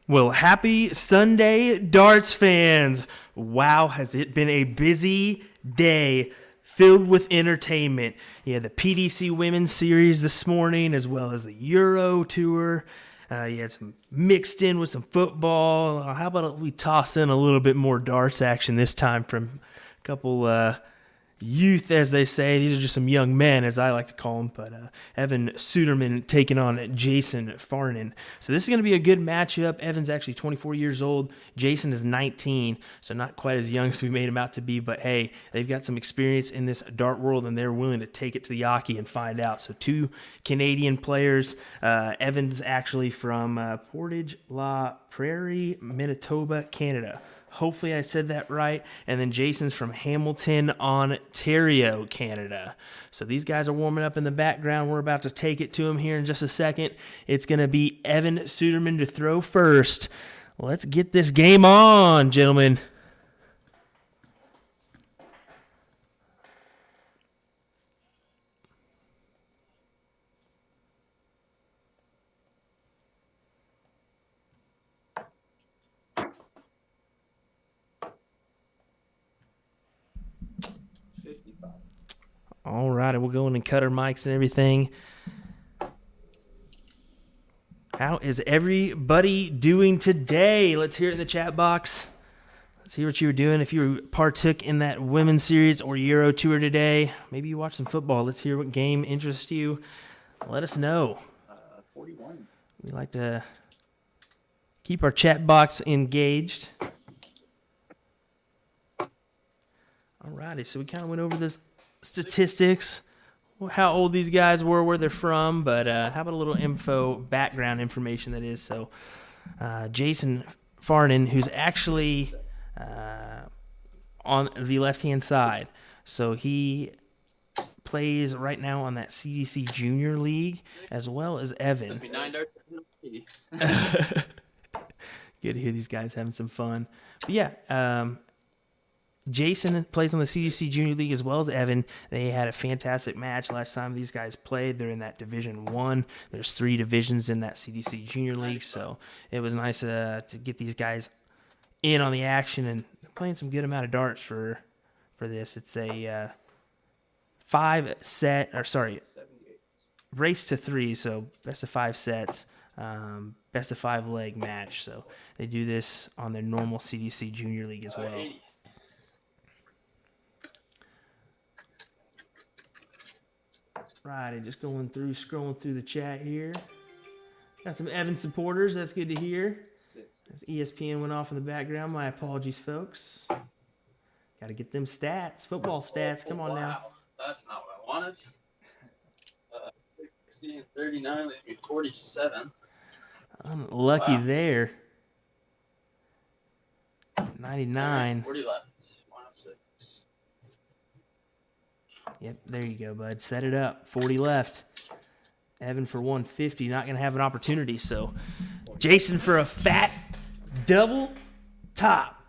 Well, happy Sunday, darts fans. Wow, has it been a busy day filled with entertainment. You had the PDC Women's Series this morning, as well as the Euro Tour. You had some mixed in with some football. How about we toss in a little bit more darts action this time from a couple youth, as they say. These are just some young men, as I like to call them, but Evan Suderman taking on Jason Farnan. So this is going to be a good matchup. Evan's actually 24 years old. Jason is 19, so not quite as young as we made him out to be, but hey, they've got some experience in this dart world, and they're willing to take it to the Yaki and find out. So two Canadian players. Evan's actually from Portage la Prairie, Manitoba, Canada. Hopefully I said that right. And then Jason's from Hamilton, Ontario, Canada. So these guys are warming up in the background. We're about to take it to them here in just a second. It's going to be Evan Suderman to throw first. Let's get this game on, gentlemen. All right, we'll go in and cut our mics and everything. How is everybody doing today? Let's hear it in the chat box. Let's hear what you were doing. If you partook in that women's series or Euro Tour today, maybe you watched some football. Let's hear what game interests you. Let us know. 41. We like to keep our chat box engaged. All righty, so we kind of went over this statistics, how old these guys were, where they're from, but how about a little background information that is. So Jason Farnan, who's actually on the left-hand side. So he plays right now on that CDC Junior League, as well as Evan. Good to hear these guys having some fun. But yeah, Jason plays on the CDC Junior League as well as Evan. They had a fantastic match last time these guys played. They're in that Division 1. There's 3 divisions in that CDC Junior League, so it was nice to get these guys in on the action and playing some good amount of darts for this. It's a 5-set, race to 3, so best of 5 sets, best of 5 leg match. So they do this on their normal CDC Junior League as well. Right, just scrolling through the chat here. Got some Evan supporters. That's good to hear. As ESPN went off in the background. My apologies, folks. Got to get them stats, football stats. Come on now. That's not what I wanted. 60 and 39, leaves me 47. Unlucky there. 99. 40 left. 106. Yep, there you go, bud. Set it up. 40 left. Evan for 150. Not going to have an opportunity. So, Jason for a fat double top.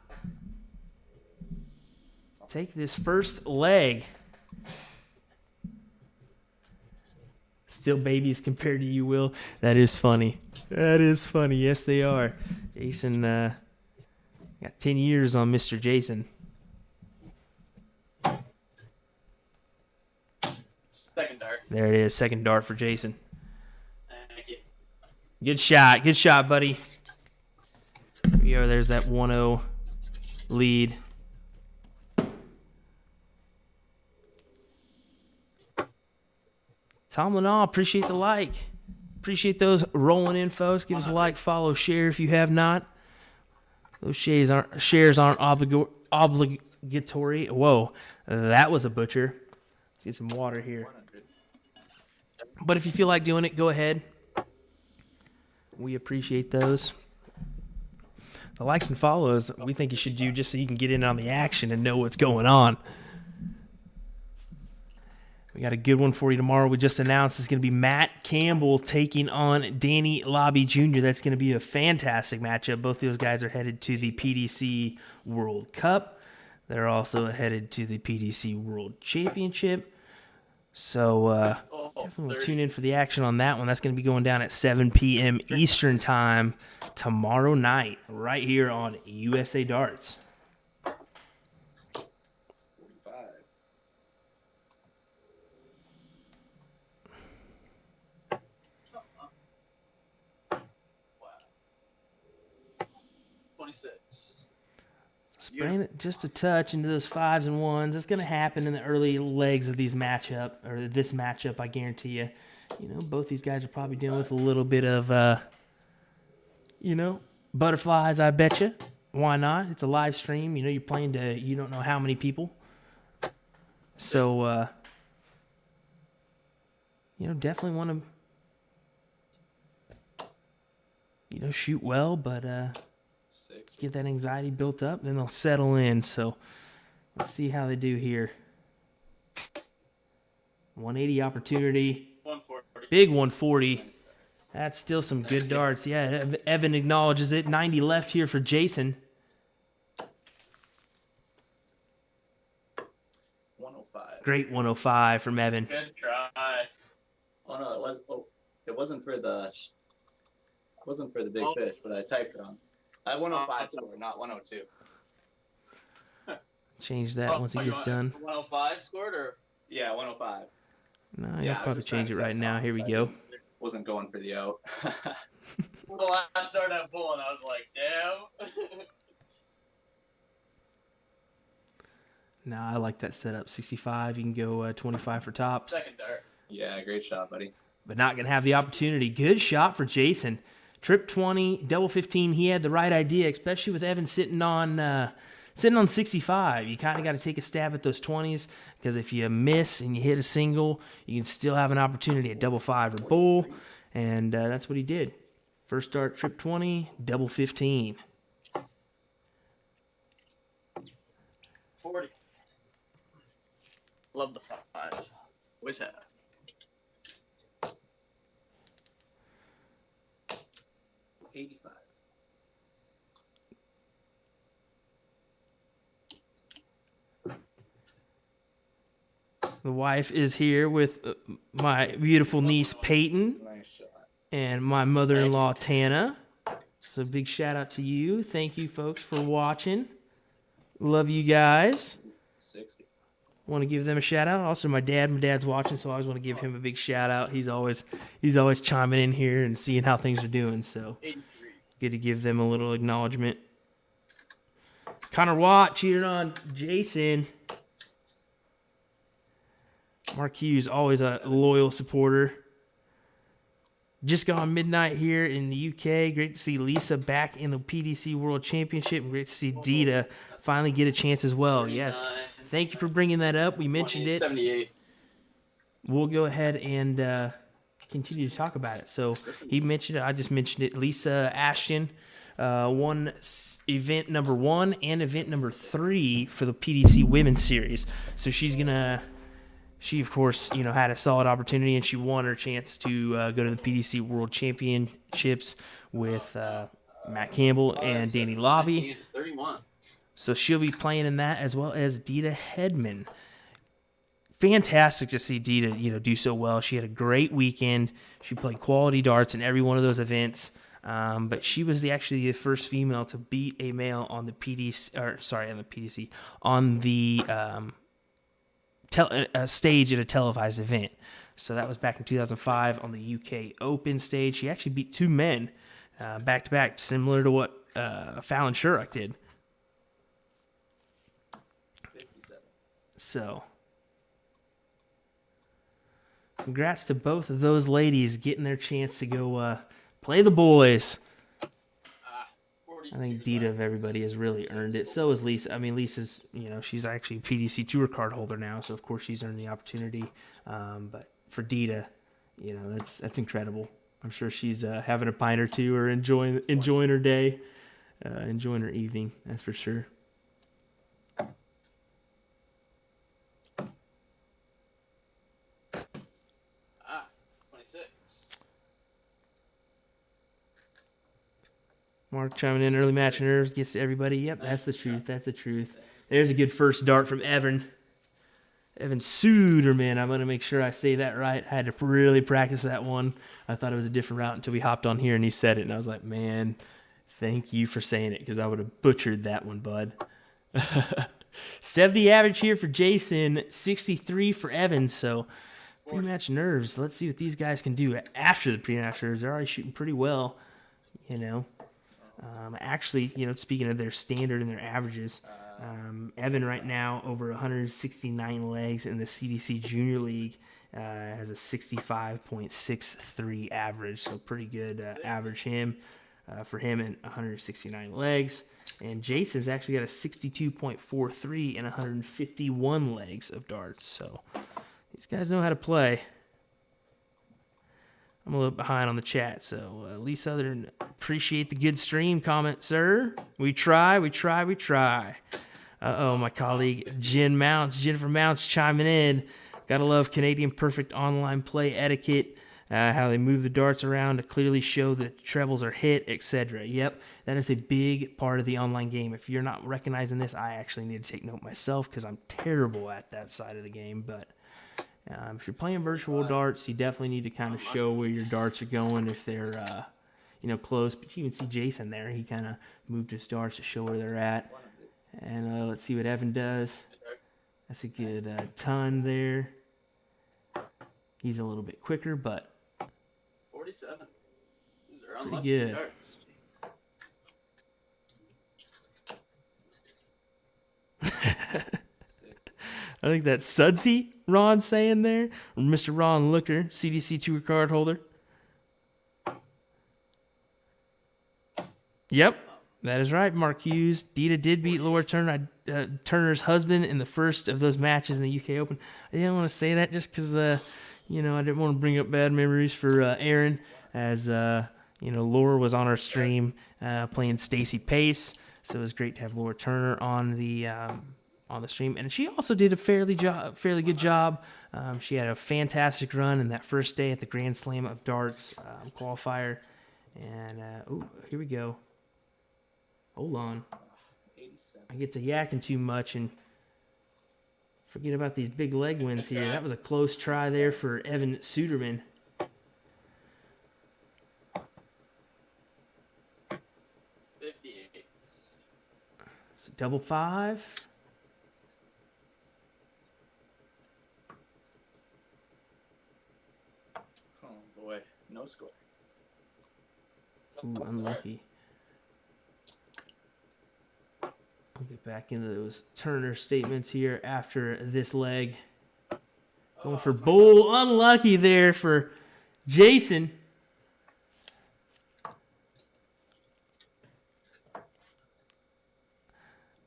Take this first leg. Still babies compared to you, Will. That is funny. That is funny. Yes, they are. Jason got 10 years on Mr. Jason. Second dart. There it is. Second dart for Jason. Thank you. Good shot. Good shot, buddy. Here we go. There's that 1-0 lead. Tom Lanaw, appreciate the like. Appreciate those rolling in, folks. Give us a like, follow, share if you have not. Those shares aren't obligatory. Whoa, that was a butcher. Let's get some water here. But if you feel like doing it, go ahead. We appreciate those. The likes and follows, we think you should do just so you can get in on the action and know what's going on. We got a good one for you tomorrow. We just announced it's going to be Matt Campbell taking on Danny Lobby Jr. That's going to be a fantastic matchup. Both those guys are headed to the PDC World Cup. They're also headed to the PDC World Championship. So Definitely will 30. tune in for the action on that one. That's going to be going down at 7 p.m. Eastern Time tomorrow night, right here on USA Darts. 45. Wow. 26. Spraying it just a touch into those 5s and 1s. That's going to happen in the early legs of these matchup, or this matchup, I guarantee you. You know, both these guys are probably dealing with a little bit of, butterflies, I bet you. Why not? It's a live stream. You know, you're playing to you don't know how many people. So, definitely want to, shoot well, but 6. get that anxiety built up, then they'll settle in. So let's see how they do here. 180 opportunity. 140. Big 140. That's still some good darts. Yeah, Evan acknowledges it. 90 left here for Jason. 105. Great 105 from Evan. Good try. Oh no, it wasn't for the big fish, but I typed it wrong. I had 105 score, not 102. Change that once he gets done. 105 scored or? Yeah, 105. No, Yeah, you'll I was probably just trying change to it set right now. top, Here we so I go. Wasn't going for the out. The last start at bull, and I was like, damn. No, I like that setup. 65. You can go 25 for tops. Second dart. Yeah, great shot, buddy. But not going to have the opportunity. Good shot for Jason. Trip 20, double 15. He had the right idea, especially with Evan sitting on 65. You kind of got to take a stab at those 20s, because if you miss and you hit a single, you can still have an opportunity at double 5 or bull, and that's what he did. First start, trip 20, double 15. 40. Love the fives. Always have. $85. The wife is here with my beautiful niece Peyton Nice shot. and my mother-in-law Tana. So big shout out to you. Thank you folks for watching. Love you guys. 60. Want to give them a shout out. Also my dad's watching, so I always want to give him a big shout out. He's always chiming in here and seeing how things are doing. So 83. good to give them a little acknowledgement. Connor Watt cheated on Jason. Mark Hughes, always a loyal supporter. Just gone midnight here in the UK. Great to see Lisa back in the PDC World Championship. And great to see Dita finally get a chance as well. Yes. Thank you for bringing that up. We mentioned it. 78. We'll go ahead and continue to talk about it. So he mentioned it. I just mentioned it. Lisa Ashton won event number 1 and event number 3 for the PDC Women's Series. So she, of course, had a solid opportunity, and she won her chance to go to the PDC World Championships with Matt Campbell and Danny Lobby. 31. So she'll be playing in that, as well as Dita Hedman. Fantastic to see Dita, do so well. She had a great weekend. She played quality darts in every one of those events. But she was actually the first female to beat a male on the stage at a televised event. So that was back in 2005 on the UK Open stage. She actually beat 2 men back to back, similar to what Fallon Shurock did. 57. So congrats to both of those ladies getting their chance to go play the boys. 42. I think Dita of everybody has really earned it. So is Lisa. I mean, Lisa's, she's actually a PDC Tour card holder now, so of course she's earned the opportunity. But for Dita, that's incredible. I'm sure she's having a pint or two or enjoying her day, enjoying her evening. That's for sure. Ah, 26. Mark chiming in, early match nerves gets to everybody. Yep, that's the truth. That's the truth. There's a good first dart from Evan. Evan Suderman. I'm going to make sure I say that right. I had to really practice that one. I thought it was a different route until we hopped on here and he said it. And I was like, man, thank you for saying it because I would have butchered that one, bud. 70 average here for Jason, 63 for Evan. So pre-match nerves. Let's see what these guys can do after the pre-match nerves. They're already shooting pretty well, you know. Actually, you know, speaking of their standard and their averages, Evan right now over 169 legs in the CDC Junior League has a 65.63 average, so pretty good average for him in 169 legs. And Jason's actually got a 62.43 in 151 legs of darts, so these guys know how to play. I'm a little behind on the chat, so Lisa, other than appreciate the good stream comment, sir. We try. Uh-oh, my colleague Jennifer Mounts chiming in. Gotta love Canadian perfect online play etiquette, how they move the darts around to clearly show that trebles are hit, etc. Yep, that is a big part of the online game. If you're not recognizing this, I actually need to take note myself because I'm terrible at that side of the game, but if you're playing virtual darts, you definitely need to kind of show where your darts are going if they're, close. But you can see Jason there. He kind of moved his darts to show where they're at. And let's see what Evan does. That's a good ton there. He's a little bit quicker, but 47. These are pretty unlucky good. darts. I think that's Sudsy, Ron saying there. Or Mr. Ron Looker, CDC tour card holder. Yep, that is right, Mark Hughes. Dita did beat Laura Turner, Turner's husband in the first of those matches in the UK Open. I didn't want to say that just because, I didn't want to bring up bad memories for Aaron, as, Laura was on our stream playing Stacey Pace. So it was great to have Laura Turner on the stream, and she also did a fairly good job. She had a fantastic run in that first day at the Grand Slam of Darts qualifier. And here we go. Hold on. I get to yakking too much and forget about these big leg wins here. That was a close try there for Evan Suderman. 58. So double five. Oh boy, no score. Ooh, unlucky. We'll get back into those Turner statements here after this leg. Going for bowl. Unlucky there for Jason. I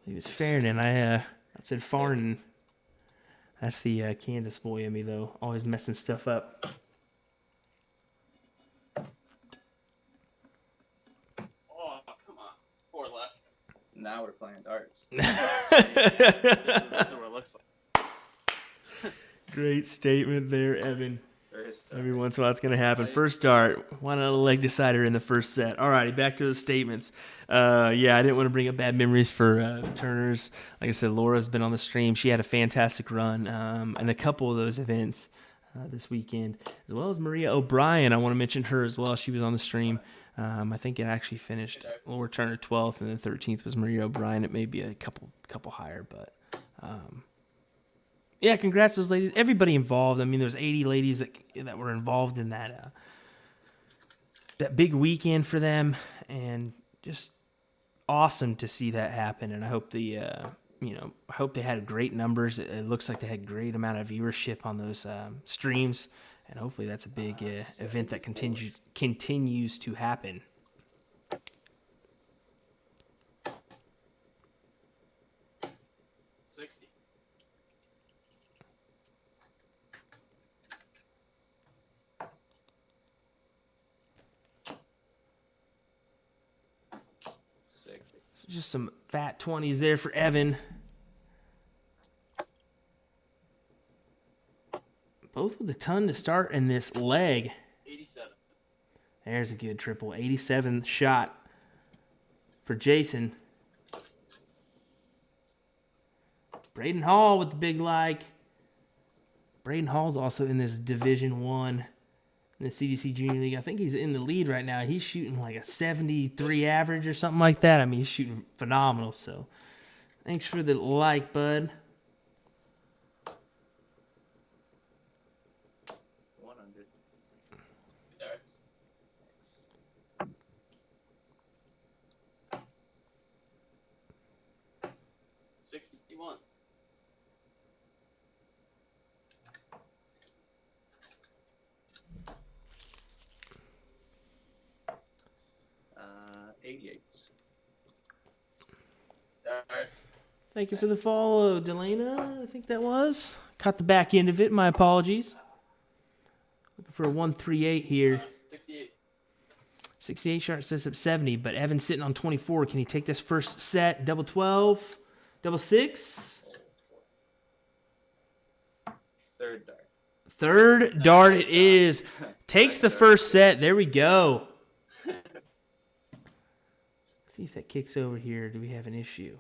think it's Farnan. I said Farnan. That's the Kansas boy in me, though. Always messing stuff up. Now we're playing darts. This is what it looks like. Great statement there, Evan. First Every once in a while it's going to happen. First dart. Why not a leg decider in the first set? All righty, back to those statements. I didn't want to bring up bad memories for Turners. Like I said, Laura's been on the stream. She had a fantastic run in a couple of those events this weekend, as well as Maria O'Brien. I want to mention her as well. She was on the stream. I think it actually finished Laura Turner 12th, and then 13th was Maria O'Brien. It may be a couple higher, but congrats to those ladies. Everybody involved. I mean, there's 80 ladies that were involved in that big weekend for them, and just awesome to see that happen. And I hope I hope they had great numbers. It looks like they had great amount of viewership on those streams. And hopefully that's a big event that continues to happen. Just some fat 20s there for Evan. Both with a ton to start in this leg. 87. There's a good triple. 87 shot for Jason. Braden Hall with the big like. Braden Hall's also in this Division One in the CDC Junior League. I think he's in the lead right now. He's shooting like a 73 average or something like that. I mean, he's shooting phenomenal. So, thanks for the like, bud. 100. Darts. 61. Uh, 88. Darts. Thank you for the follow, Delana. I think that was. Caught the back end of it. My apologies. Looking for a 138 here. 68. 68 Sharp sets up 70, but Evan's sitting on 24. Can he take this first set? Double 12, double 6. Third dart. Third dart it is. Takes the first set. There we go. See if that kicks over here. Do we have an issue?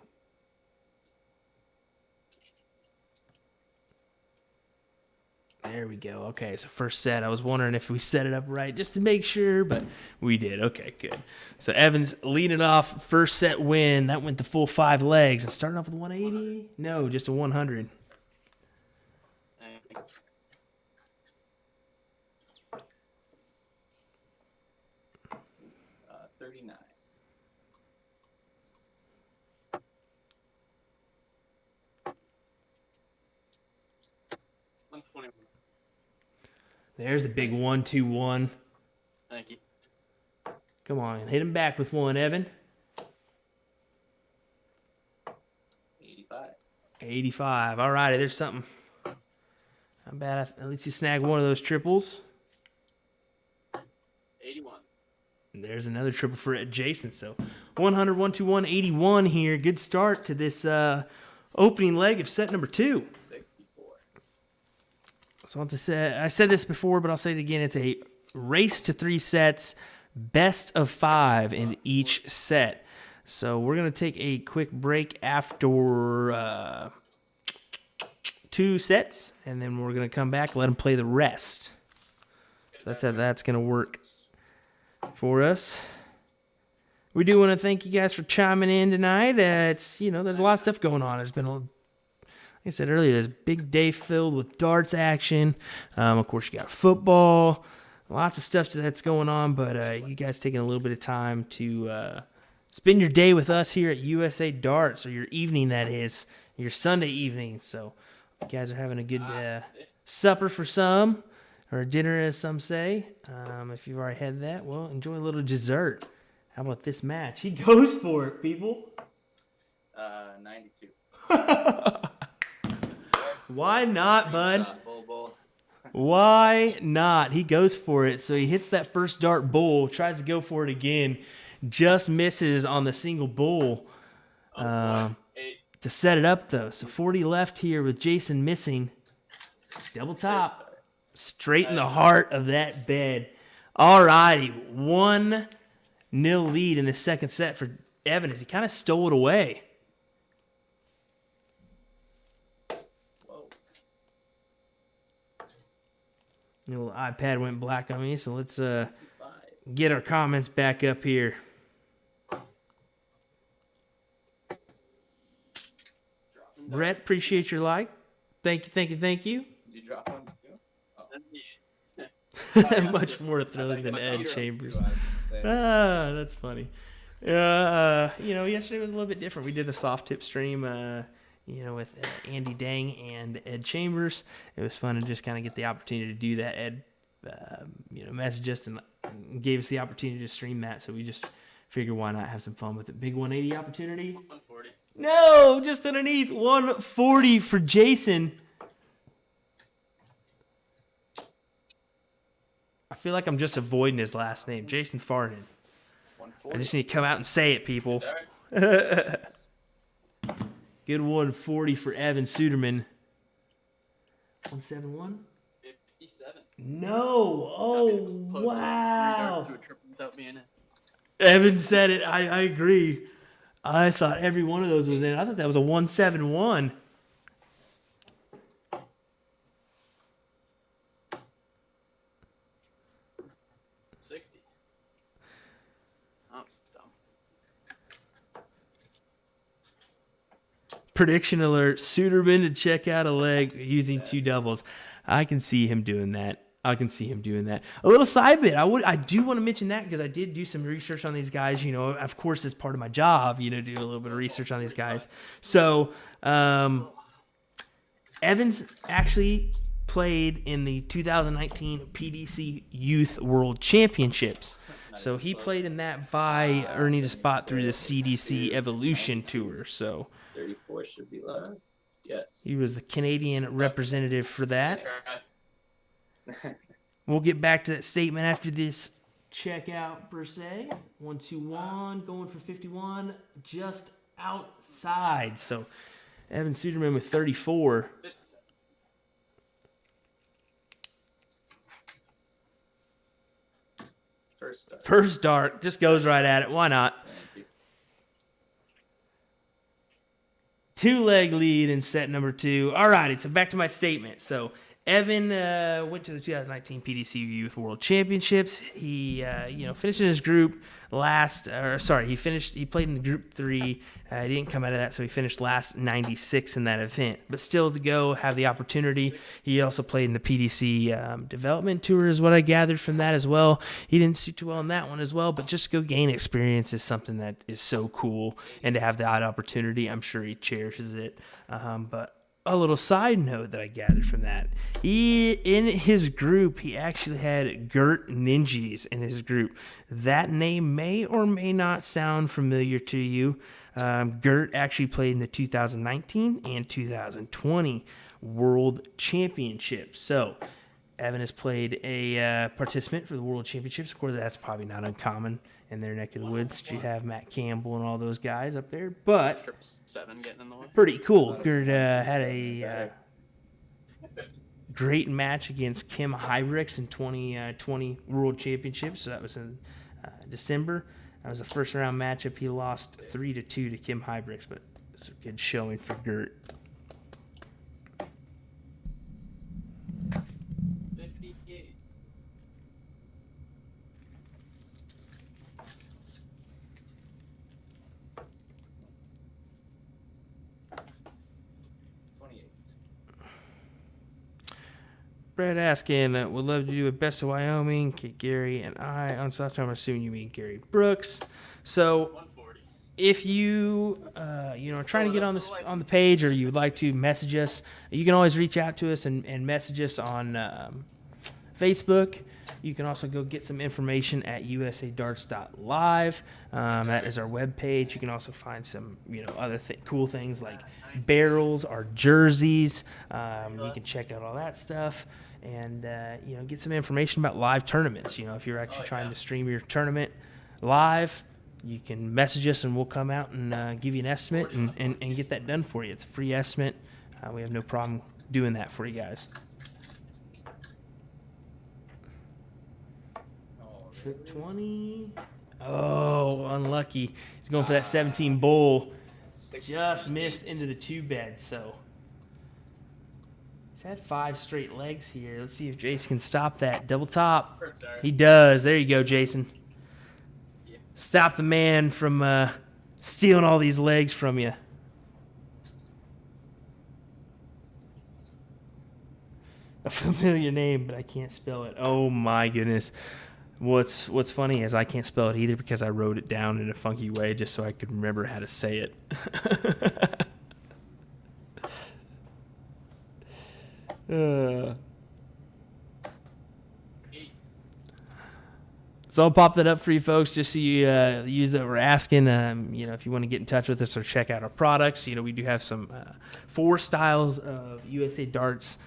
There we go. Okay, so first set. I was wondering if we set it up right just to make sure, but we did. Okay, good. So Evans leading off, first set win. That went the full 5 legs. And starting off with 180? No, just a 100. 39. There's a big 1-2-1. Thank you. Come on, hit him back with one, Evan. 85. 85. All righty, there's something. Not bad. At least you snagged one of those triples. 81. And there's another triple for Jason. So 100, 121, 81 here. Good start to this opening leg of set number 2. 64. So I said this before, but I'll say it again. It's a race to 3 sets, best of 5 in each set. So we're going to take a quick break after 2 sets, and then we're going to come back and let them play the rest. So that's how that's going to work for us. We do want to thank you guys for chiming in tonight. There's a lot of stuff going on. There's been like I said earlier, there's a big day filled with darts action. Of course, you got football, lots of stuff that's going on. But you guys taking a little bit of time to spend your day with us here at USA Darts, or your evening, that is, your Sunday evening. So you guys are having a good supper for some, or dinner as some say. If you've already had that, well, enjoy a little dessert. How about this match? He goes for it, people. 92. Why not, bud? Why not? He goes for it. So he hits that first dart bull, tries to go for it again, just misses on the single bull to set it up, though. So 40 left here with Jason missing. Double top. Straight in the heart of that bed. All righty. 1-0 lead in the second set for Evan as he kind of stole it away. The little iPad went black on me, so let's get our comments back up here. Brett, appreciate your like. Thank you. Did you drop one too? Much more thrilling than Ed Chambers. That's funny. Yesterday was a little bit different. We did a soft tip stream, with Andy Dang and Ed Chambers. It was fun to just kind of get the opportunity to do that. Ed, messaged us and gave us the opportunity to stream that, so we just figured why not have some fun with it. Big 180 opportunity. 140. No, just underneath. 140 for Jason. I feel like I'm just avoiding his last name, Jason Farnan. I just need to come out and say it, people. Good 140 for Evan Suderman. 171? 57. No. Oh, wow. To a triple without being in. Evan said it. I agree. I thought every one of those was in. I thought that was a 171. 60. Oh, dumb. Prediction alert: Suderman to check out a leg using two doubles. I can see him doing that. A little side bit. I do want to mention that because I did do some research on these guys. You know, of course, as part of my job, you know, do a little bit of research on these guys. So, Evans actually played in the 2019 PDC Youth World Championships. So he played in that by earning a spot through the CDC Evolution Tour. So 34 should be live. Yes. he was the Canadian representative for that. We'll get back to that statement after this checkout per se. 121 going for 51, just outside. So Evan Suderman with 34. First dart, just goes right at it. Why not? Thank you. 2-leg lead in set number 2. All righty, so back to my statement. So Evan went to the 2019 PDC Youth World Championships. He, finished in his group he played in group 3. He didn't come out of that, so he finished last 96 in that event. But still to go, have the opportunity. He also played in the PDC development tour is what I gathered from that as well. He didn't suit too well in that one as well, but just go gain experience is something that is so cool. And to have that opportunity, I'm sure he cherishes it. But a little side note that I gathered from that. In his group, he actually had Gert Ninjas in his group. That name may or may not sound familiar to you. Gert actually played in the 2019 and 2020 World Championships. So Evan has played a participant for the World Championships. Of course, that's probably not uncommon in their neck of the woods. You have Matt Campbell and all those guys up there, but 7 getting in the way. pretty cool. Gert had a great match against Kim Hybricks in 2020 World Championships. So that was in December. That was a first round matchup. He lost 3-2 to Kim Hybricks, but it's a good showing for Gert. 58. Brad asking, would love to do a Best of Wyoming. Kit Gary and I on South Time. I'm assuming you mean Gary Brooks. So 140. if you are trying to get on the page, or you would like to message us, you can always reach out to us and message us on Facebook. You can also go get some information at usadarts.live. That is our webpage. You can also find some other cool things like barrels, our jerseys. You can check out all that stuff and get some information about live tournaments. If you're actually trying to stream your tournament live, you can message us and we'll come out and give you an estimate and get that done for you. It's a free estimate. We have no problem doing that for you guys. Trip 20. Oh, unlucky. He's going for that 17 bowl. Just missed into the 2-bed, so he's had 5 straight legs here. Let's see if Jason can stop that. Double top. He does. There you go, Jason. Stop the man from stealing all these legs from you. A familiar name, but I can't spell it. Oh, my goodness. What's funny is I can't spell it either because I wrote it down in a funky way just so I could remember how to say it. So I'll pop that up for you folks just so you use that we're asking. If you want to get in touch with us or check out our products, we do have some 4 styles of USA Darts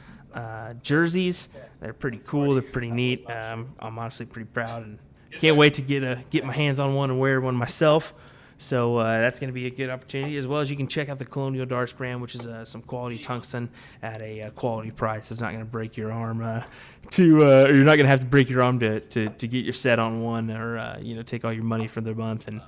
jerseys. They're pretty cool. They're pretty neat. I'm honestly pretty proud and can't wait to get my hands on one and wear one myself. So that's going to be a good opportunity, as well as you can check out the Colonial Darts brand, which is some quality tungsten at a quality price. It's not going to break your arm or you're not going to have to break your arm to get your set on one, or take all your money for the month and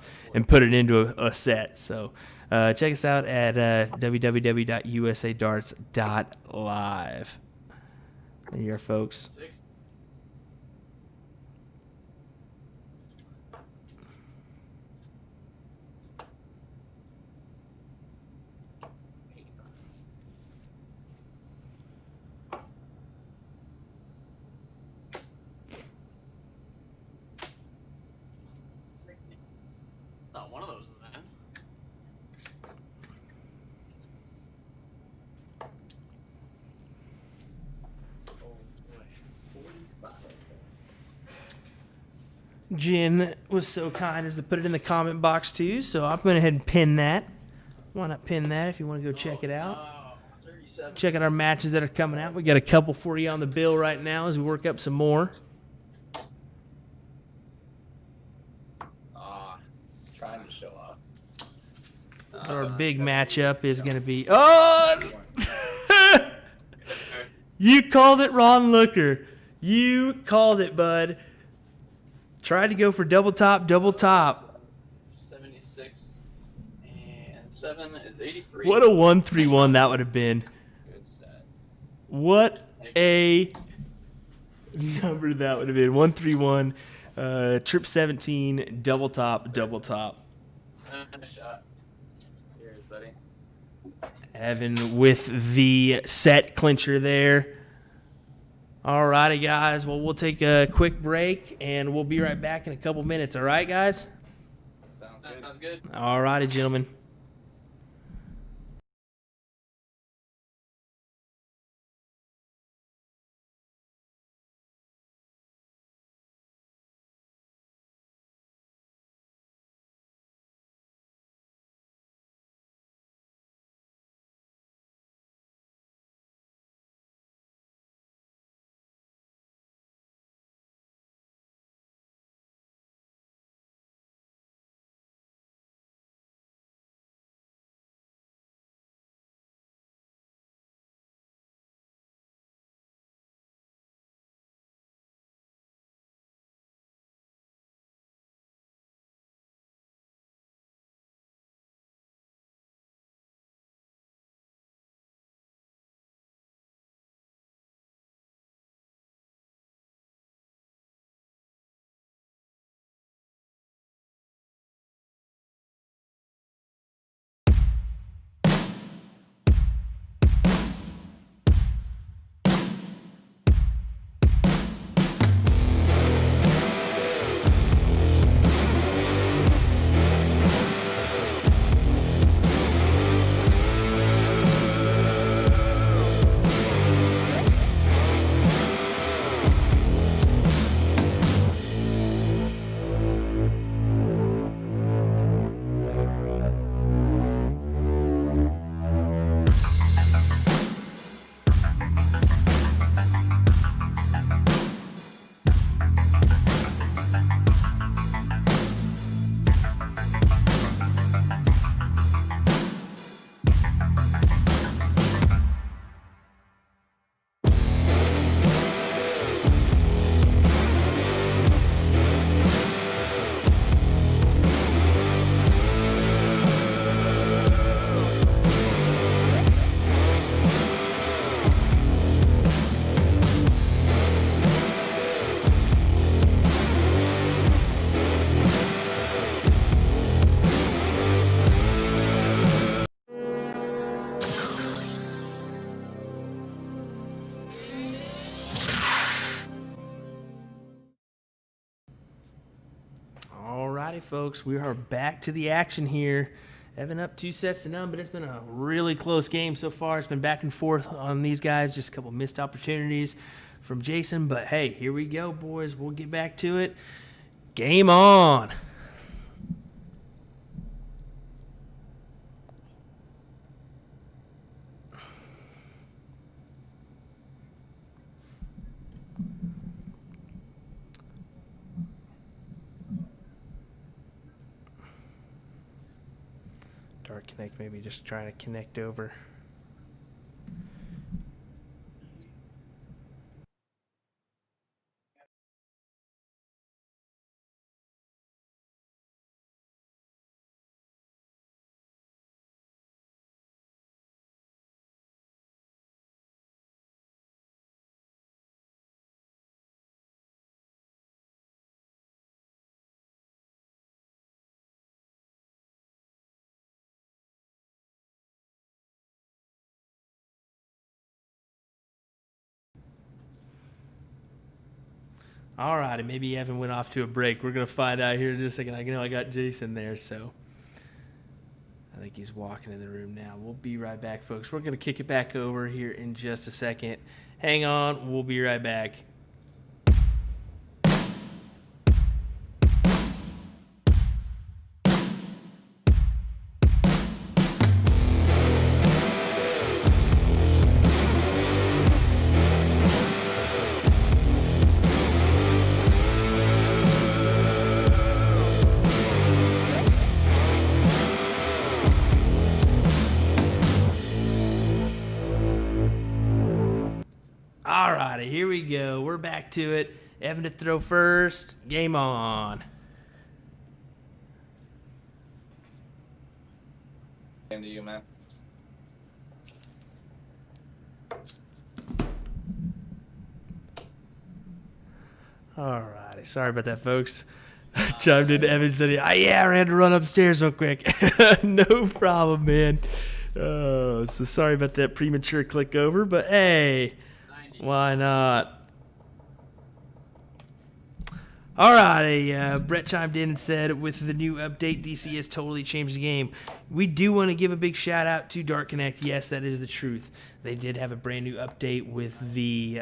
put it into a set. So check us out at www.usadarts.live. There you are, folks. Jen was so kind as to put it in the comment box too, so I'm going to ahead and pin that. Why not pin that if you want to go check it out? 37. Check out our matches that are coming out. We got a couple for you on the bill right now as we work up some more. Trying to show off. Our big matchup is going to be... Oh! You called it, Ron Looker. You called it, bud. Tried to go for double top, double top. 76 and 7 is 83. What a 1-3-1 that would have been. Good set. What a number that would have been. 1-3-1, trip 17, double top, double top. Nice shot. Cheers, buddy. Evan with the set clincher there. Alrighty, guys. Well, we'll take a quick break, and we'll be right back in a couple minutes. All right, guys? Sounds good. Sounds good. Alrighty, gentlemen. Alrighty, folks, we are back to the action here. Evan up 2-0, but it's been a really close game so far. It's been back and forth on these guys. Just a couple missed opportunities from Jason, but hey, here we go, boys. We'll get back to it. Game on. Dart Connect, maybe just trying to connect over. All righty, maybe Evan went off to a break. We're going to find out here in just a second. I know I got Jason there, so I think he's walking in the room now. We'll be right back, folks. We're going to kick it back over here in just a second. Hang on. We'll be right back. right, here we go. We're back to it. Evan to throw first. Game on. Game to you, man. All righty. Sorry about that, folks. Chimed in. Evan said, yeah, I had to run upstairs real quick. No problem, man. Oh, so sorry about that premature click over, but hey, why not? All righty, Brett chimed in and said, with the new update, DC has totally changed the game. We do want to give a big shout out to Dark Connect. Yes, that is the truth. They did have a brand new update with the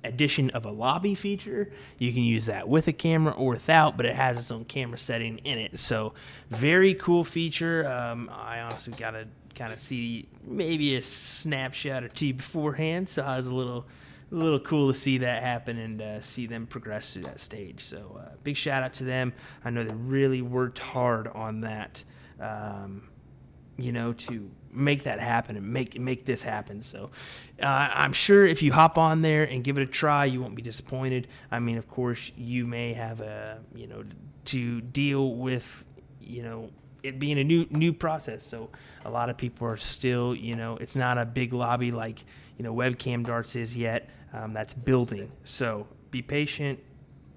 addition of a lobby feature. You can use that with a camera or without, but it has its own camera setting in it. So very cool feature. I honestly got to kind of see maybe a snapshot or two beforehand, so I was a little cool to see that happen and see them progress through that stage. So big shout out to them. I know they really worked hard on that, to make that happen and make this happen. So I'm sure if you hop on there and give it a try, you won't be disappointed. I mean, of course, you may have to deal with, it being a new process. So a lot of people are still, it's not a big lobby like, webcam darts is yet. That's building. So be patient,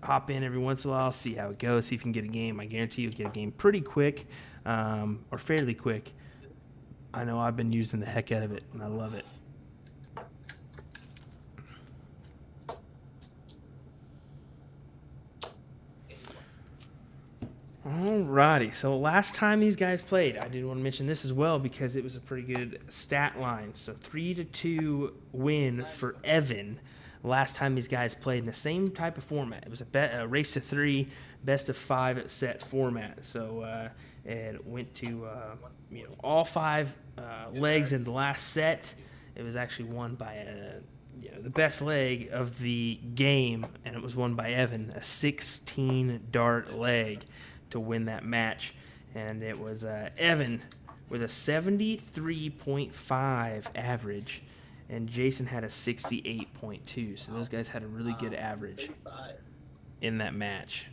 hop in every once in a while, see how it goes, see if you can get a game. I guarantee you'll get a game pretty quick, or fairly quick. I know I've been using the heck out of it, and I love it. Alrighty, so last time these guys played, I did want to mention this as well because it was a pretty good stat line. So 3-2 win for Evan. Last time these guys played in the same type of format. It was a race to 3, best of 5 set format. So it went to all 5 legs in the last set. It was actually won by the best leg of the game, and it was won by Evan, a 16 dart leg to win that match. And it was Evan with a 73.5 average, and Jason had a 68.2. So those guys had a really good average in that match.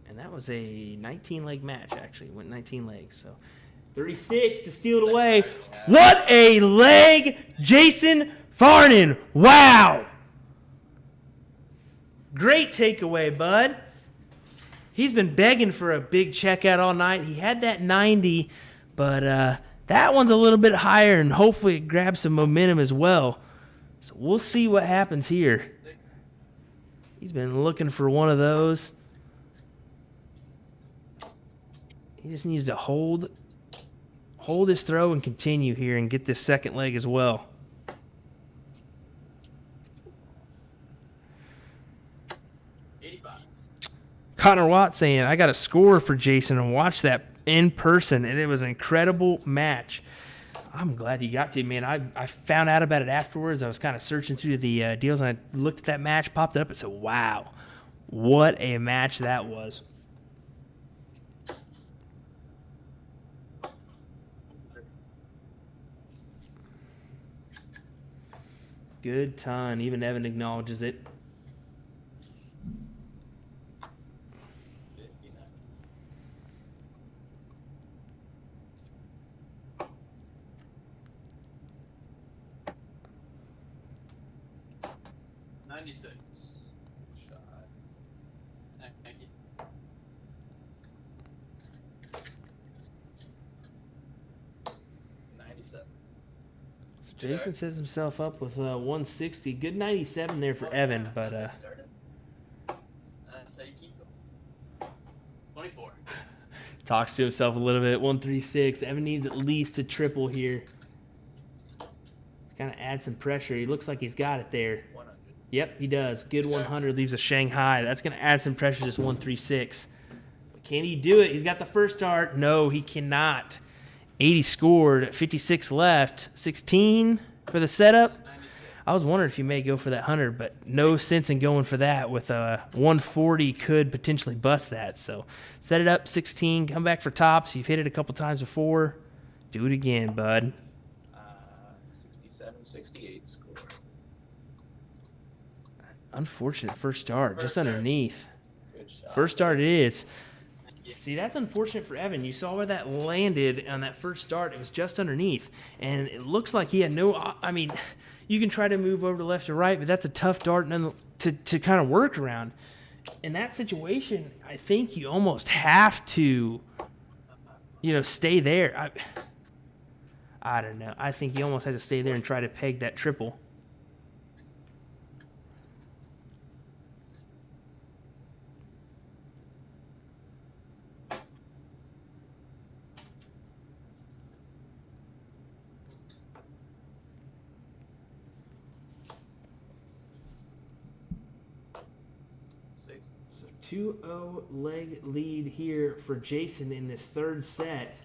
And that was a 19-leg match, actually. It went 19 legs. So 36 to steal it away. What a leg, Jason Farnan. Wow. Great takeaway, bud. He's been begging for a big checkout all night. He had that 90, but that one's a little bit higher, and hopefully it grabs some momentum as well. So we'll see what happens here. He's been looking for one of those. He just needs to hold his throw and continue here and get this second leg as well. Connor Watt saying, I got a score for Jason and watched that in person, and it was an incredible match. I'm glad you got to, man. I found out about it afterwards. I was kind of searching through the deals, and I looked at that match, popped it up, and said, wow, what a match that was. Good ton. Even Evan acknowledges it. Thank you. Jason sets himself up with 160. Good 97 there for Evan, but That's how you keep going. 24. talks to himself a little bit. 136. Evan needs at least a triple here. Kind of add some pressure. He looks like he's got it there. 100. Yep, he does. Good 100 leaves a Shanghai. That's going to add some pressure, just 136. But can he do it? He's got the first dart. No, he cannot. 80 scored, 56 left, 16 for the setup. I was wondering if you may go for that 100, but no sense in going for that with a 140 could potentially bust that. So set it up, 16, come back for tops. You've hit it a couple times before. Do it again, bud. 67, 68 score. Unfortunate first dart, just underneath. Good shot. First dart it is. See, that's unfortunate for Evan. You saw where that landed on that first dart. It was just underneath. And it looks like he had no... I mean, you can try to move over to left or right, but that's a tough dart to kind of work around. In that situation, I think you almost have to, stay there. I don't know. I think you almost have to stay there and try to peg that triple. So 2-0 leg lead here for Jason in this third set.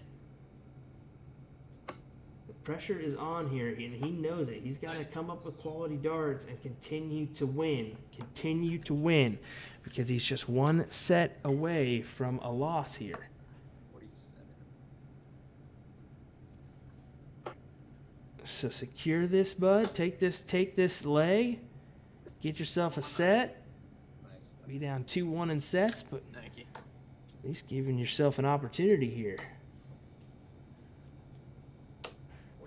The pressure is on here, and he knows it. He's got to come up with quality darts and continue to win. Continue to win, because he's just one set away from a loss here. 47. So secure this, bud. Take this leg. Get yourself a set. Nice. Be down 2-1 in sets, but Thank you. at least giving yourself an opportunity here.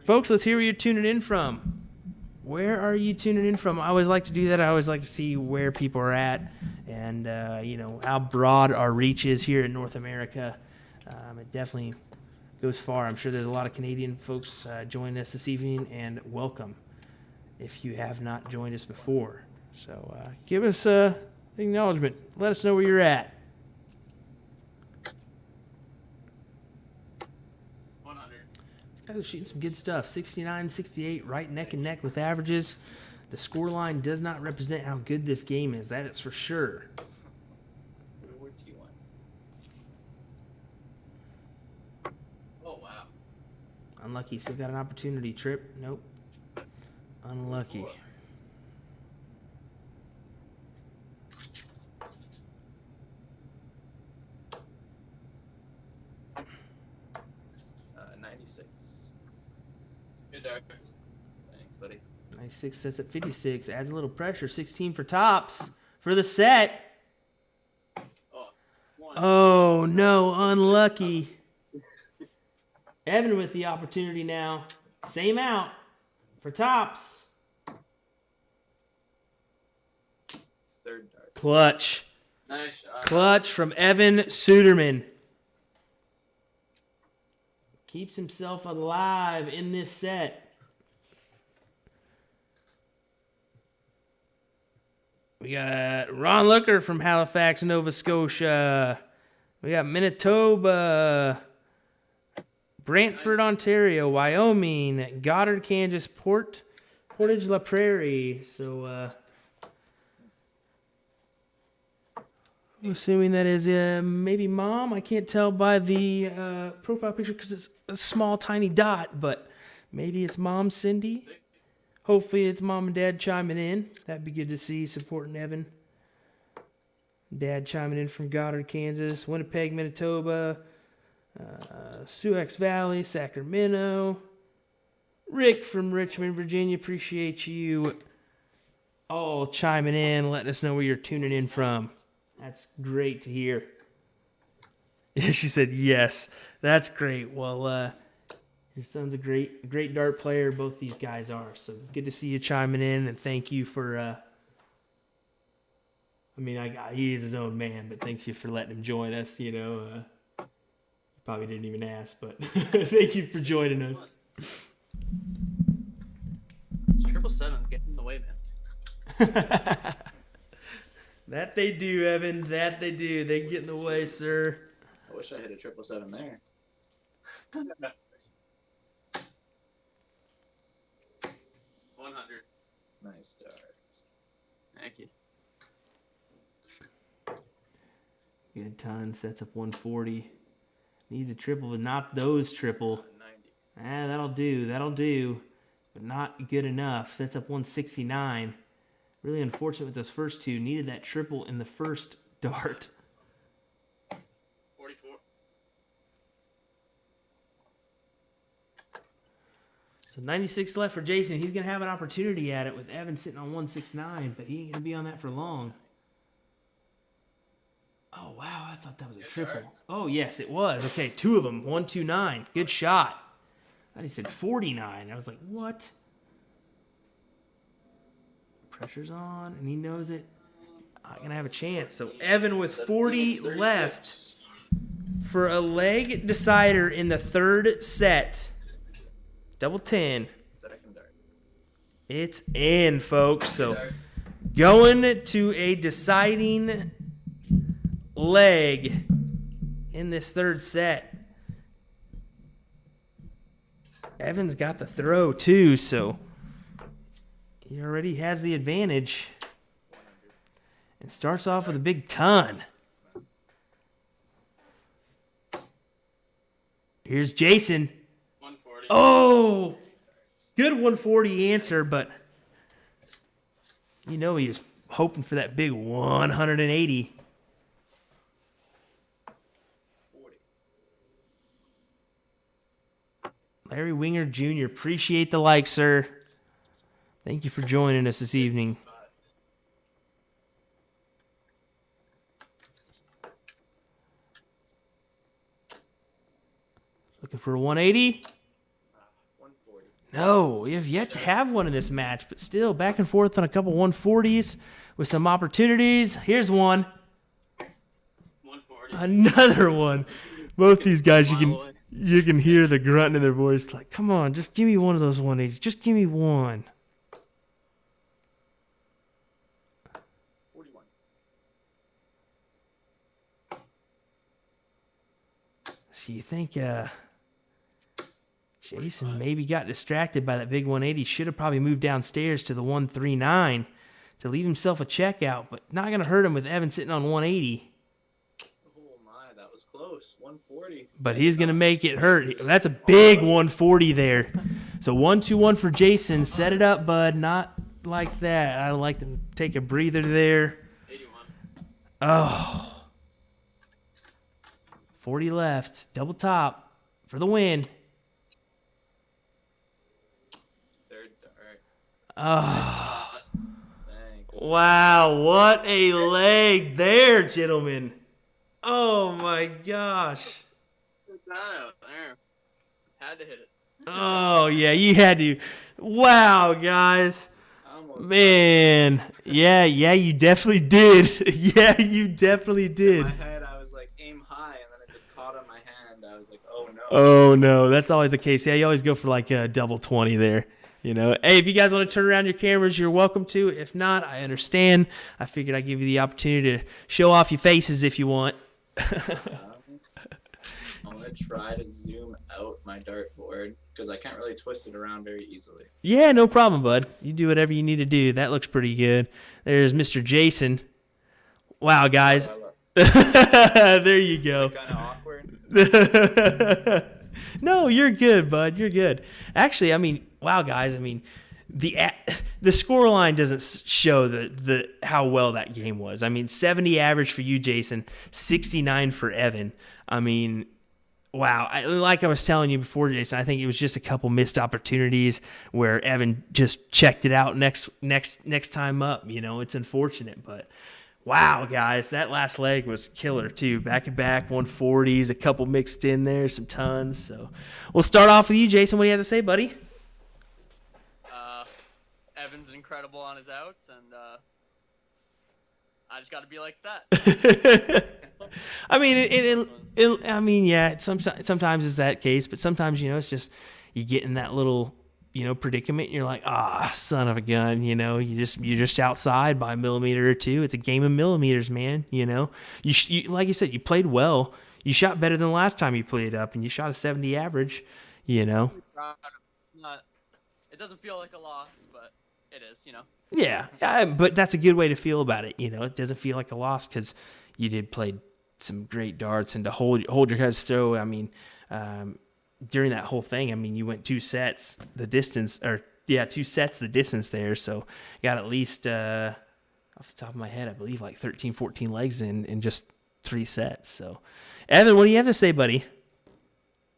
Folks, let's hear where you're tuning in from. Where are you tuning in from? I always like to do that. I always like to see where people are at and, how broad our reach is here in North America. It definitely goes far. I'm sure there's a lot of Canadian folks joining us this evening, and welcome if you have not joined us before. So give us acknowledgement. Let us know where you're at. 100. These guys are shooting some good stuff. 69, 68, right neck and neck with averages. The score line does not represent how good this game is. That is for sure. Where'd you want? Oh, wow. Unlucky. Still got an opportunity. Trip. Nope. Unlucky. 96. Good darts. Thanks, buddy. 96 sets at 56. Adds a little pressure. 16 for tops for the set. Oh, 1. Oh, no. Unlucky. Evan with the opportunity now. Same out for tops. Third dart. Clutch. Nice shot. Clutch from Evan Suderman. Keeps himself alive in this set. We got Ron Looker from Halifax, Nova Scotia. We got Manitoba, Brantford, Ontario, Wyoming, Goddard, Kansas, Portage la Prairie. So I'm assuming that is maybe mom. I can't tell by the profile picture because it's a small, tiny dot, but maybe it's mom, Cindy. Hopefully it's mom and dad chiming in. That'd be good to see, supporting Evan. Dad chiming in from Goddard, Kansas, Winnipeg, Manitoba, Sioux Valley, Sacramento. Rick from Richmond, Virginia. Appreciate you all chiming in, letting us know where you're tuning in from. That's great to hear. Yeah, she said yes. That's great. Well, your son's a great dart player. Both these guys are. So good to see you chiming in, and thank you for. He is his own man, but thank you for letting him join us. Probably didn't even ask, but thank you for joining us. 777's getting in the way, man. That they do, Evan. That they do. They get in the way, sir. I wish I hit a 777 there. 100. Nice dart. Thank you. Good ton. Sets up 140. Needs a triple, but not those triple. 90. That'll do. That'll do. But not good enough. Sets up 169. Really unfortunate with those first two. Needed that triple in the first dart. 44. So 96 left for Jason. He's going to have an opportunity at it with Evan sitting on 169, but he ain't going to be on that for long. Oh, wow. I thought that was a triple. Oh, yes, it was. Okay, 2 of them. 129. Good shot. I thought he said 49. I was like, what? Pressure's on, and he knows it. Not going to have a chance. So Evan with 40 left for a leg decider in the third set. Double 10. It's in, folks. So going to a deciding leg in this third set. Evan's got the throw, too, so he already has the advantage. And starts off with a big ton. Here's Jason. 140. Oh! Good 140 answer, but you know he was hoping for that big 180. 40. Larry Winger Jr., appreciate the like, sir. Thank you for joining us this evening. Looking for a 180? 140. No, we have yet to have one in this match, but still back and forth on a couple 140s with some opportunities. Here's one. 140. Another one. Both these guys, you can hear the grunt in their voice. Like, come on, just give me one of those 180s. Just give me one. 41. So you think Jason maybe got distracted by that big 180. Should have probably moved downstairs to the 139 to leave himself a checkout, but not going to hurt him with Evan sitting on 180. Oh my, that was close. 140. But he's going to make it hurt. That's a big 140 there. So 1-2-1 for Jason. Set it up, bud. Not like that. I'd like to take a breather there. 81. Oh. 40 left. Double top for the win. Third dart. Oh. Thanks. Wow. What a leg there, gentlemen. Oh, my gosh. There. Had to hit it. Oh, yeah, you had to. Wow, guys. Almost. Man. Yeah, you definitely did. Yeah, you definitely In did. my head, I was like, aim high, and then it just caught on my hand. I was like, oh no. Oh, no. That's always the case. Yeah, you always go for like a double 20 there. You know, hey, if you guys want to turn around your cameras, you're welcome to. If not, I understand. I figured I'd give you the opportunity to show off your faces if you want. I'm going to try to zoom out my dartboard because I can't really twist it around very easily. Yeah, no problem, bud. You do whatever you need to do. That looks pretty good. There's Mr. Jason. Wow, guys. There you go. Kind of awkward. No, you're good, bud. You're good. Actually, I mean, wow, guys. I mean, the score line doesn't show the how well that game was. I mean, 70 average for you, Jason. 69 for Evan. I mean, wow. Like I was telling you before, Jason, I think it was just a couple missed opportunities where Evan just checked it out next time up. You know, it's unfortunate, but wow, guys, that last leg was killer too. Back and back 140s, a couple mixed in there, some tons. So we'll start off with you, Jason. What do you have to say, buddy? Evan's incredible on his outs, and I just got to be like that. I mean, yeah. Sometimes it's that case, but sometimes it's just you get in that little predicament. And you're like, son of a gun. You're just outside by a millimeter or two. It's a game of millimeters, man. You like you said, you played well. You shot better than the last time you played up, and you shot a 70 average. It doesn't feel like a loss, but it is. Yeah, but that's a good way to feel about it. It doesn't feel like a loss because you did play some great darts, and to hold your guys' throw. I mean, during that whole thing, I mean, you went 2 sets the distance there. So you got at least off the top of my head, I believe like 13, 14 legs in just 3 sets. So, Evan, what do you have to say, buddy?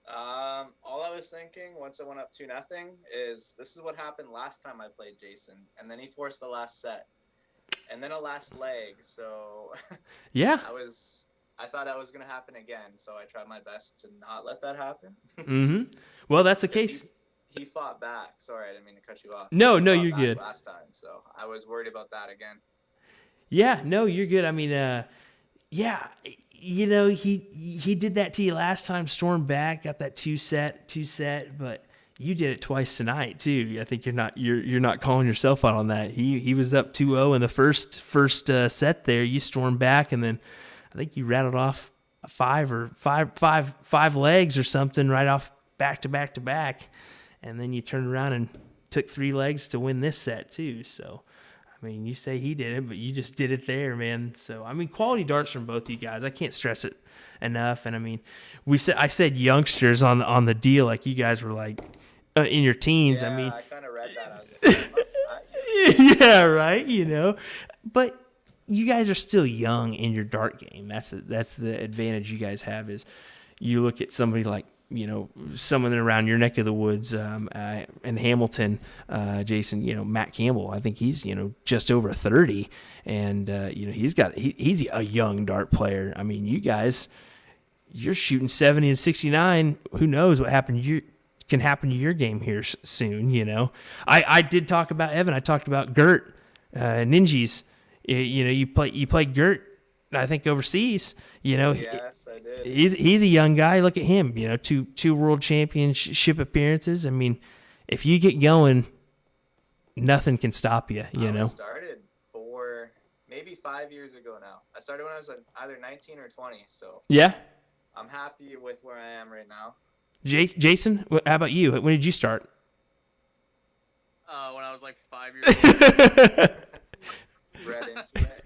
All I was thinking once I went up 2-0 is this is what happened last time I played Jason, and then he forced the last set, and then a last leg. So Yeah. I thought that was gonna happen again. So I tried my best to not let that happen. Mm-hmm. Well, that's the case. He fought back. Sorry, I didn't mean to cut you off. No, He no, fought you're back good. Last time, so I was worried about that again. Yeah, no, you're good. I mean, yeah, you know, he did that to you last time, stormed back, got that two set, but you did it twice tonight too. I think you're not calling yourself out on that. He was up 2-0 in the first set there. You stormed back, and then I think you rattled off five legs or something right off back to back, and then you turned around and took 3 legs to win this set too. So, I mean, you say he did it, but you just did it there, man. So, I mean, quality darts from both you guys. I can't stress it enough. And I mean, I said youngsters on the deal, like you guys were like in your teens. Yeah, I mean, I kind of read that. I was like, yeah, right. You know, but you guys are still young in your dart game. That's the advantage you guys have is you look at somebody like, you know, someone around your neck of the woods in Hamilton, Jason, you know, Matt Campbell, I think he's, you know, just over 30 and, you know, he's a young dart player. I mean, you guys, you're shooting 70 and 69. Who knows what can happen to your game here soon, you know. I did talk about Evan. I talked about Gert, Ninjas. You know, you play Gert, I think overseas, you know. yes, I did. He's a young guy. Look at him, you know, two world championship appearances. I mean, if you get going, nothing can stop you, you know. I started maybe 5 years ago now. I started when I was either 19 or 20, so yeah. I'm happy with where I am right now. Jason, how about you? When did you start? When I was like 5 years old. Read into it.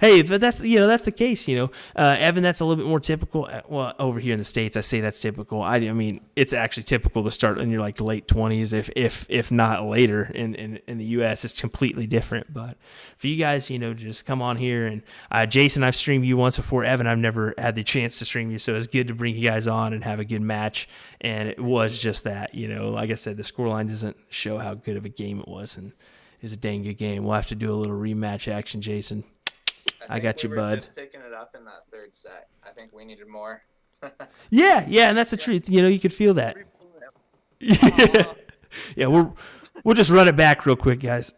Hey, but that's the case, you know. Evan, that's a little bit more typical. Well, over here in the States, I say that's typical. I mean, it's actually typical to start in your like late 20s, if not later. In the U.S., it's completely different. But for you guys, you know, just come on here and Jason, I've streamed you once before. Evan, I've never had the chance to stream you, so it's good to bring you guys on and have a good match. And it was just that, you know. Like I said, the scoreline doesn't show how good of a game it was, and it's a dang good game. We'll have to do a little rematch action, Jason. I got you, bud. We were just picking it up in that third set. I think we needed more. Yeah, and that's the truth. You know, you could feel that. Yeah, we'll just run it back real quick, guys.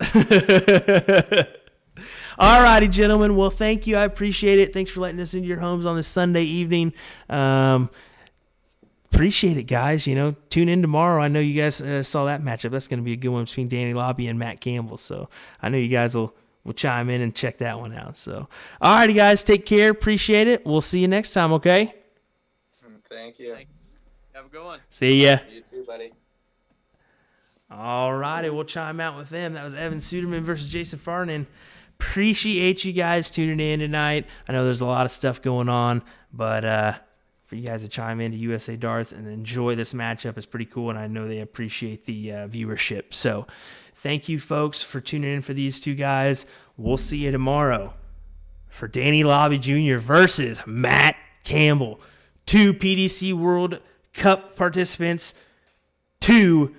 All righty, gentlemen. Well, thank you. I appreciate it. Thanks for letting us into your homes on this Sunday evening. Appreciate it, guys. You know, tune in tomorrow. I know you guys saw that matchup. That's going to be a good one between Danny Lobby and Matt Campbell. So I know you guys will chime in and check that one out. So, all righty, guys. Take care. Appreciate it. We'll see you next time, okay? Thank you. Have a good one. See ya. You too, buddy. All righty. We'll chime out with them. That was Evan Suderman versus Jason Farnan. Appreciate you guys tuning in tonight. I know there's a lot of stuff going on, but for you guys to chime into USA Darts and enjoy this matchup is pretty cool, and I know they appreciate the viewership. So thank you, folks, for tuning in for these two guys. We'll see you tomorrow for Danny Lobby Jr. versus Matt Campbell. 2 PDC World Cup participants, 2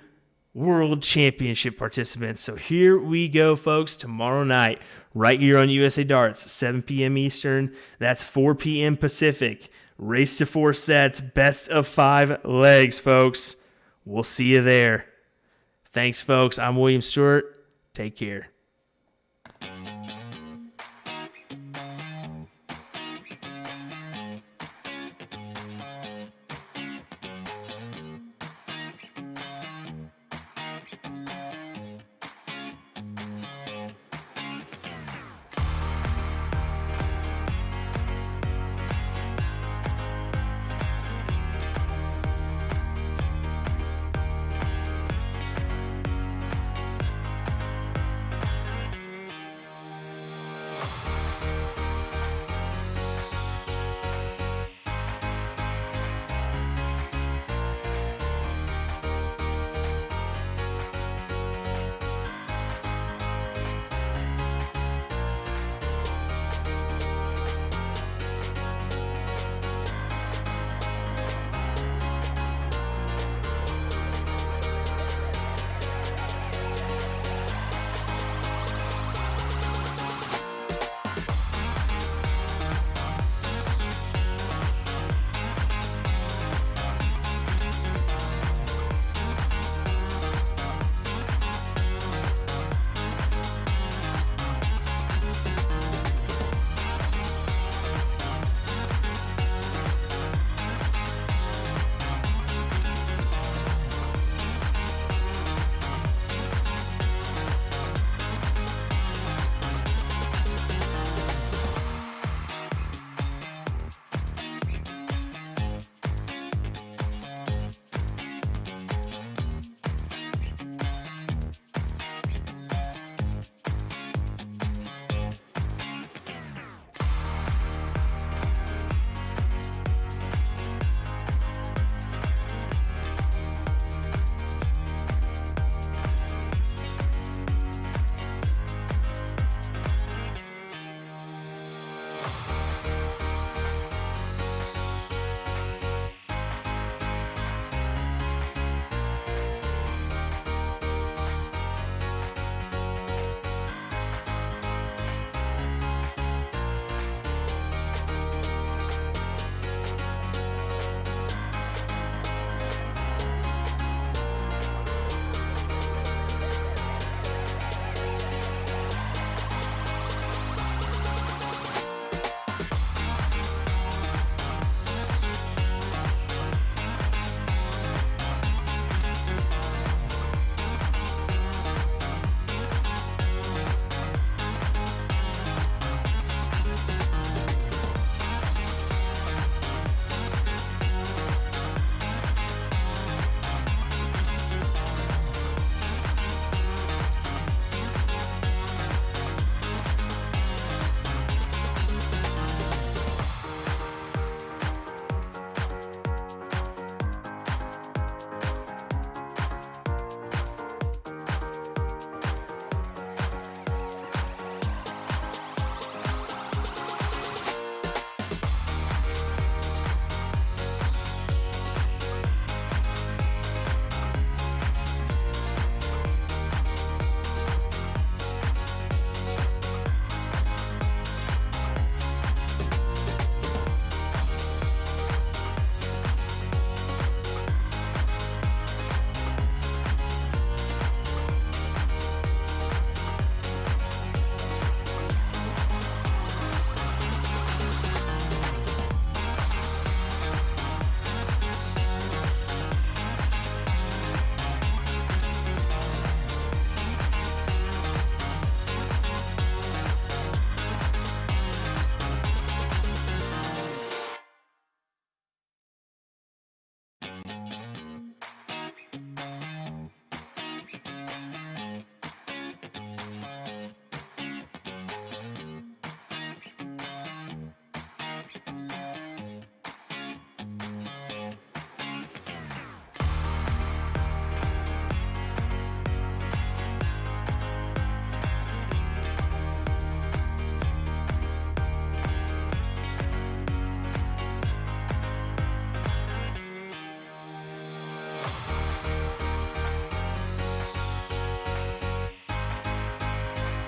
World Championship participants. So here we go, folks, tomorrow night, right here on USA Darts, 7 p.m. Eastern. That's 4 p.m. Pacific. Race to 4 sets, best of 5 legs, folks. We'll see you there. Thanks, folks. I'm William Stewart. Take care.